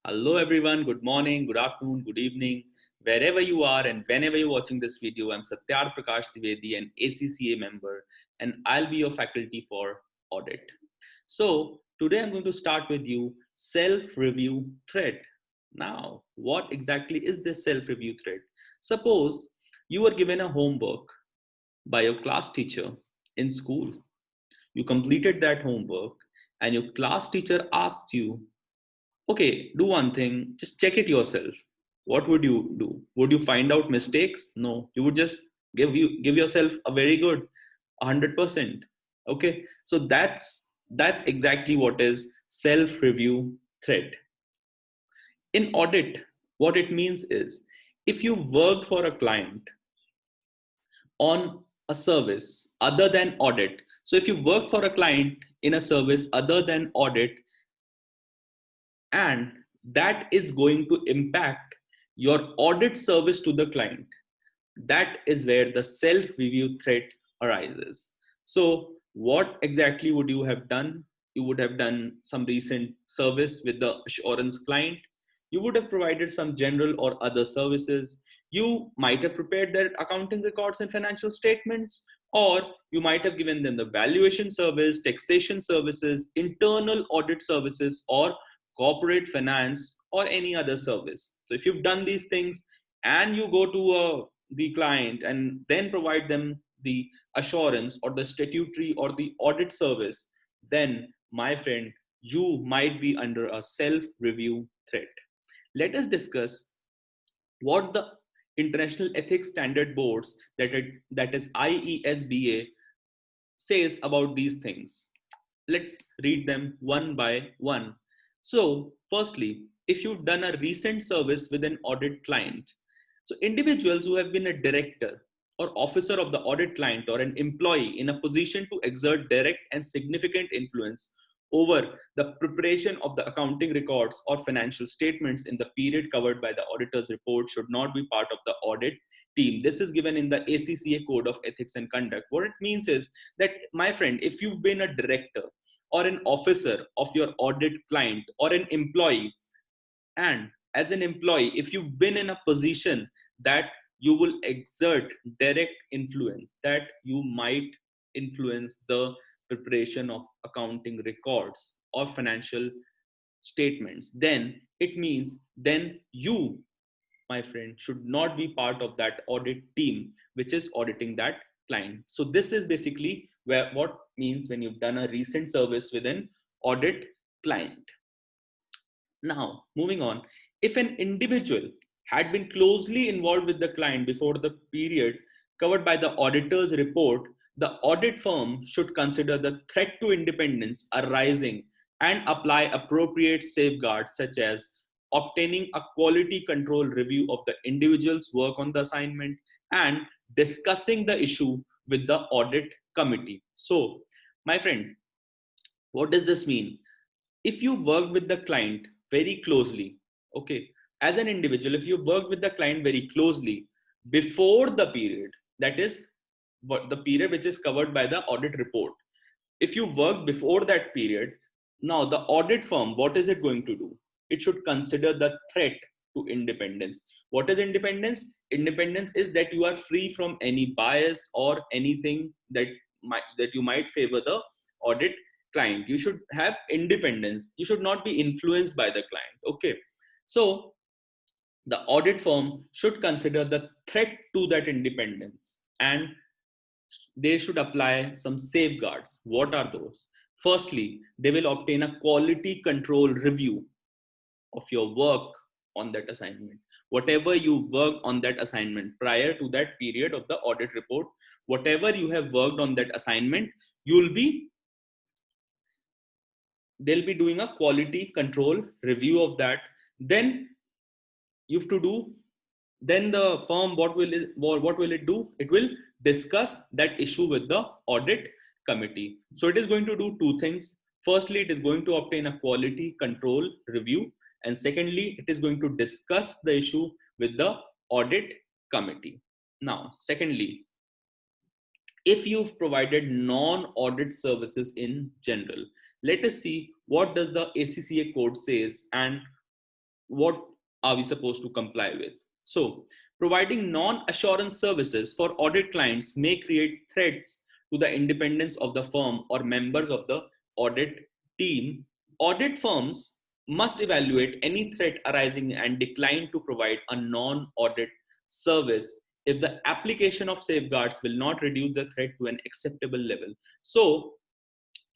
Hello everyone, good morning, good afternoon, good evening, wherever you are and whenever you're watching this video. I'm Satyarth Prakash Dwivedi, an ACCA member, and I'll be your faculty for audit. So today I'm going to start with you self-review thread. Now, what exactly is this self-review thread? Suppose you were given a homework by your class teacher in school. You completed that homework and your class teacher asked you, okay, do one thing, just check it yourself. What would you do? Would you find out mistakes? No, you would just give yourself a very good 100%. Okay, so that's exactly what is self review threat. In audit, what it means is if you worked for a client on a service other than audit, so if you work for a client in a service other than audit, and that is going to impact your audit service to the client, that is where the self review threat arises. So what exactly would you have done? You would have done some recent service with the assurance client. You would have provided some general or other services. You might have prepared their accounting records and financial statements, or you might have given them the valuation service, taxation services, internal audit services, or corporate finance, or any other service. So if you've done these things and you go to the client and then provide them the assurance or the statutory or the audit service, then my friend, you might be under a self review threat. Let us discuss what the international ethics standard boards, that is IESBA, says about these things. Let's read them one by one. So firstly, if you've done a recent service with an audit client, so individuals who have been a director or officer of the audit client or an employee in a position to exert direct and significant influence over the preparation of the accounting records or financial statements in the period covered by the auditor's report should not be part of the audit team. This is given in the ACCA Code of Ethics and Conduct. What it means is that, my friend, if you've been a director or an officer of your audit client or an employee, and as an employee, if you've been in a position that you will exert direct influence, that you might influence the preparation of accounting records or financial statements, then it means then you, my friend, should not be part of that audit team which is auditing that client. So this is basically where what means when you've done a recent service with an audit client. Now, moving on, if an individual had been closely involved with the client before the period covered by the auditor's report, the audit firm should consider the threat to independence arising and apply appropriate safeguards, such as obtaining a quality control review of the individual's work on the assignment and discussing the issue with the audit committee. So, my friend, what does this mean? If you work with the client very closely, okay, as an individual, if you work with the client very closely before the period, that is what the period which is covered by the audit report, if you work before that period, now the audit firm, what is it going to do? It should consider the threat to independence. What is independence? Independence is that you are free from any bias or anything that you might favor the audit client. You should have independence. You should not be influenced by the client. Okay, so the audit firm should consider the threat to that independence, and they should apply some safeguards. What are those? Firstly, they will obtain a quality control review of your work on that assignment. Whatever you work on that assignment prior to that period of the audit report, whatever you have worked on that assignment, you'll be they'll be doing a quality control review of that. Then you have to do, then the firm, what will it do? It will discuss that issue with the audit committee. So it is going to do two things. Firstly, it is going to obtain a quality control review, and secondly, it is going to discuss the issue with the audit committee. Now, secondly, if you've provided non-audit services in general, let us see what does the ACCA code says and what are we supposed to comply with? So, providing non-assurance services for audit clients may create threats to the independence of the firm or members of the audit team. Audit firms must evaluate any threat arising and decline to provide a non-audit service if the application of safeguards will not reduce the threat to an acceptable level. So,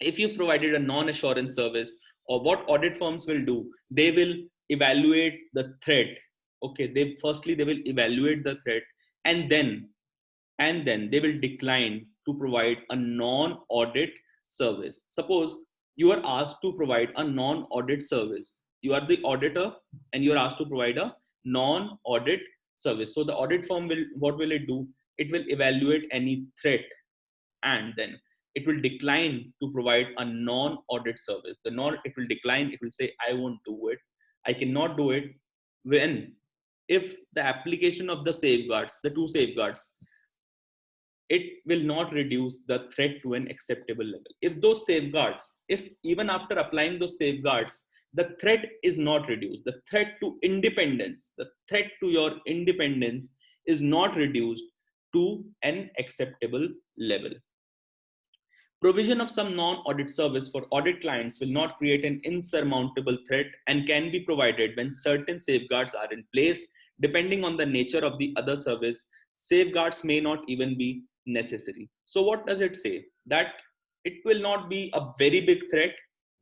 if you've provided a non-assurance service, or what audit firms will do, they will evaluate the threat. Okay, they will evaluate the threat, and then they will decline to provide a non-audit service. Suppose you are asked to provide a non-audit service, you are the auditor and you are asked to provide a non-audit service. So the audit firm will, what will it do? It will evaluate any threat, and then it will decline to provide a non-audit service. It will decline, it will say, I won't do it, I cannot do it. When, if the application of the safeguards, the two safeguards, it will not reduce the threat to an acceptable level. If those safeguards, if even after applying those safeguards, the threat is not reduced, the threat to independence, the threat to your independence is not reduced to an acceptable level. Provision of some non-audit service for audit clients will not create an insurmountable threat and can be provided when certain safeguards are in place. Depending on the nature of the other service, safeguards may not even be necessary. So what does it say? That it will not be a very big threat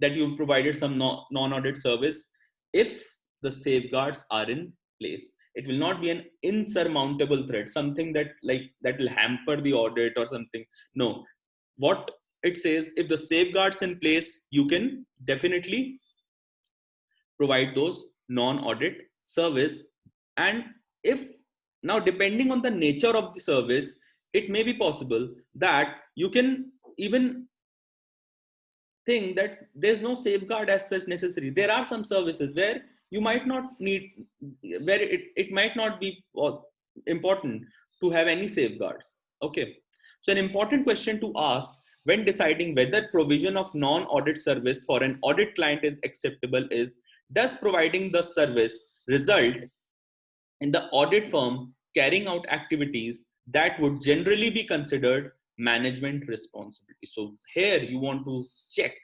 that you've provided some non-audit service if the safeguards are in place. It will not be an insurmountable threat, something that that will hamper the audit or something. No, what it says, if the safeguards in place, you can definitely provide those non-audit service. And if now, depending on the nature of the service, it may be possible that you can even think that there's no safeguard as such necessary. There are some services where you might not need, where it might not be important to have any safeguards. Okay, so an important question to ask when deciding whether provision of non-audit service for an audit client is acceptable is, does providing the service result in the audit firm carrying out activities that would generally be considered management responsibility? So here you want to check.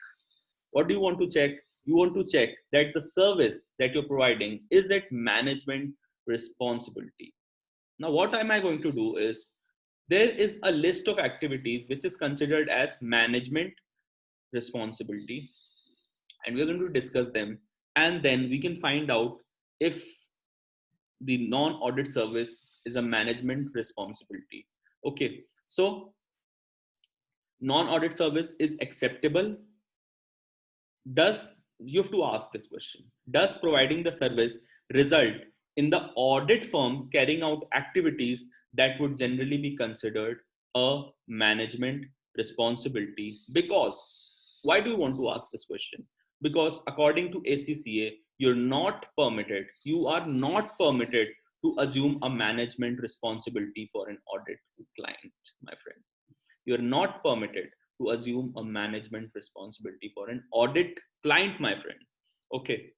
What do you want to check? You want to check that the service that you're providing, is it management responsibility? Now, what am I going to do is, there is a list of activities which is considered as management responsibility, and we're going to discuss them, and then we can find out if the non-audit service is a management responsibility. Okay, so non-audit service is acceptable. Does, you have to ask this question, does providing the service result in the audit firm carrying out activities that would generally be considered a management responsibility? Because, why do you want to ask this question? Because according to ACCA, you are not permitted to assume a management responsibility for an audit client, my friend. You are not permitted to assume a management responsibility for an audit client, my friend. Okay,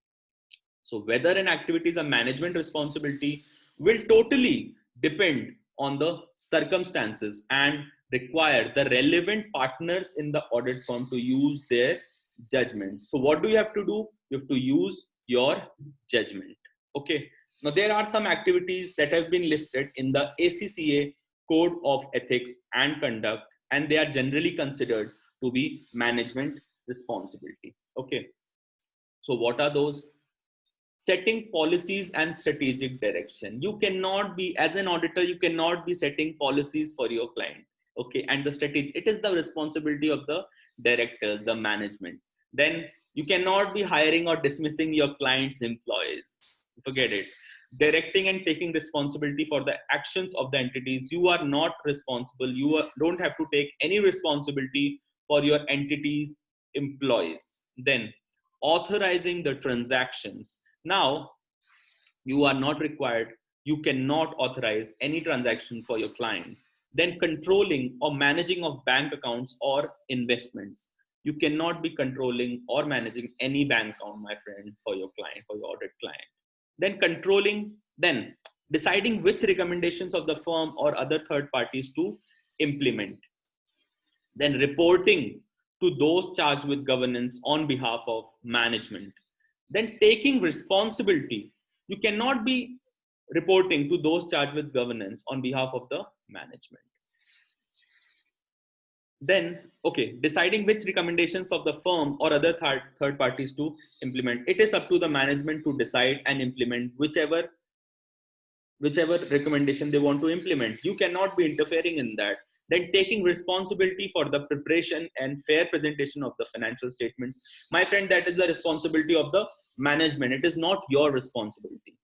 so whether an activity is a management responsibility will totally depend on the circumstances and require the relevant partners in the audit firm to use their judgment. So what do you have to do? You have to use your judgment. Okay, now there are some activities that have been listed in the ACCA Code of Ethics and Conduct, and they are generally considered to be management responsibility. Okay, so what are those? Setting policies and strategic direction. You cannot be, as an auditor, you cannot be setting policies for your client. Okay, and the strategy, it is the responsibility of the director, the management. Then you cannot be hiring or dismissing your client's employees. Forget it. Directing and taking responsibility for the actions of the entities. You are not responsible. Don't have to take any responsibility for your entity's employees. Then authorizing the transactions. Now, you are not required, you cannot authorize any transaction for your client. Then controlling or managing of bank accounts or investments. You cannot be controlling or managing any bank account, my friend, for your client, for your audit client. then controlling, then deciding which recommendations of the firm or other third parties to implement, then reporting to those charged with governance on behalf of management, then taking responsibility. You cannot be reporting to those charged with governance on behalf of the management. Then, okay, deciding which recommendations of the firm or other third parties to implement. It is up to the management to decide and implement whichever recommendation they want to implement. You cannot be interfering in that. Then taking responsibility for the preparation and fair presentation of the financial statements. My friend, that is the responsibility of the management. It is not your responsibility.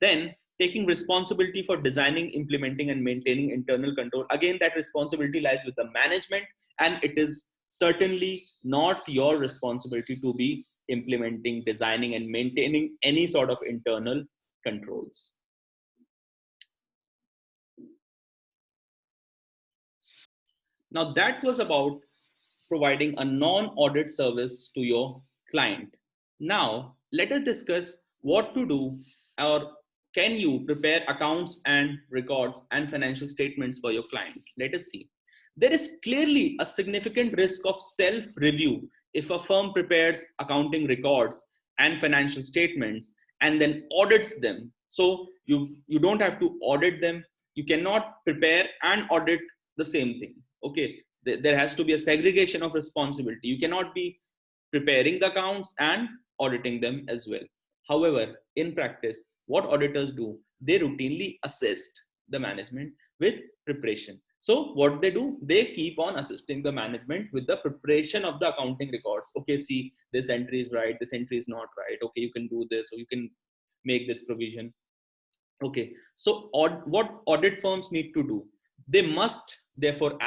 Then taking responsibility for designing, implementing, and maintaining internal control. Again, that responsibility lies with the management, and it is certainly not your responsibility to be implementing, designing, and maintaining any sort of internal controls. Now, that was about providing a non-audit service to your client. Now, let us discuss what to do, or can you prepare accounts and records and financial statements for your client. Let us see. There is clearly a significant risk of self-review if a firm prepares accounting records and financial statements and then audits them. So you don't have to audit them. You cannot prepare and audit the same thing. Okay, there has to be a segregation of responsibility. You cannot be preparing the accounts and auditing them as well. However, in practice, what auditors do, they routinely assist the management with preparation. So what they do, they keep on assisting the management with the preparation of the accounting records. Okay, see, this entry is right, this entry is not right. Okay, you can do this, or you can make this provision. Okay, so what audit firms need to do, they must therefore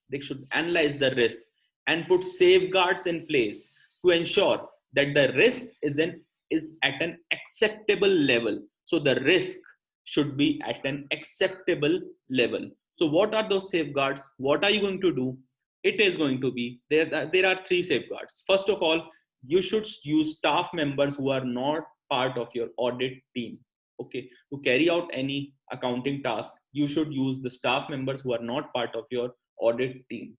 they should analyze the risk and put safeguards in place to ensure that the risk is at an acceptable level. So the risk should be at an acceptable level. So what are those safeguards? What are you going to do? It is going to be, there are three safeguards. First of all, you should use staff members who are not part of your audit team. Okay, to carry out any accounting task, you should use the staff members who are not part of your audit team.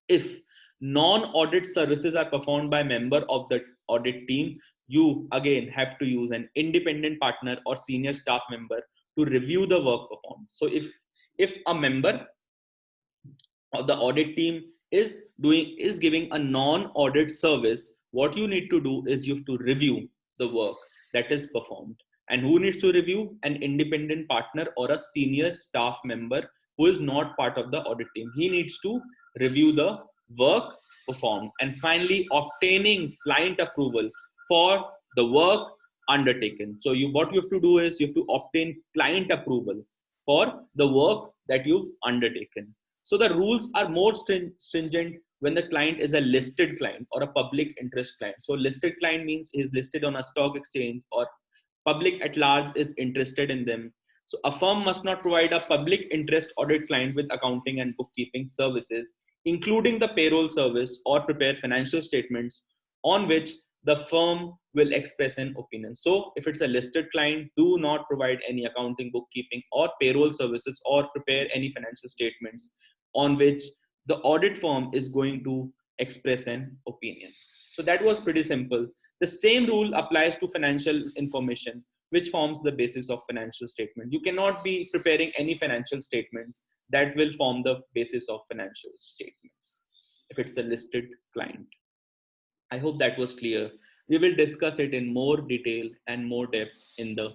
If non-audit services are performed by member of the audit team, you again have to use an independent partner or senior staff member to review the work performed. So if a member of the audit team is giving a non-audit service, what you need to do is you have to review the work that is performed. And who needs to review? An independent partner or a senior staff member who is not part of the audit team. He needs to review the work performed. And finally, obtaining client approval for the work undertaken. So what you have to do is you have to obtain client approval for the work that you've undertaken. So the rules are more stringent when the client is a listed client or a public interest client. So listed client means is listed on a stock exchange, or public at large is interested in them. So a firm must not provide a public interest audit client with accounting and bookkeeping services, including the payroll service, or prepare financial statements on which the firm will express an opinion. So if it's a listed client, do not provide any accounting, bookkeeping, or payroll services, or prepare any financial statements on which the audit firm is going to express an opinion. So that was pretty simple. The same rule applies to financial information, which forms the basis of financial statement. You cannot be preparing any financial statements that will form the basis of financial statements if it's a listed client. I hope that was clear. We will discuss it in more detail and more depth in the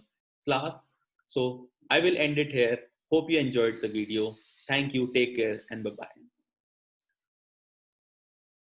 class. So I will end it here. Hope you enjoyed the video. Thank you. Take care and bye-bye.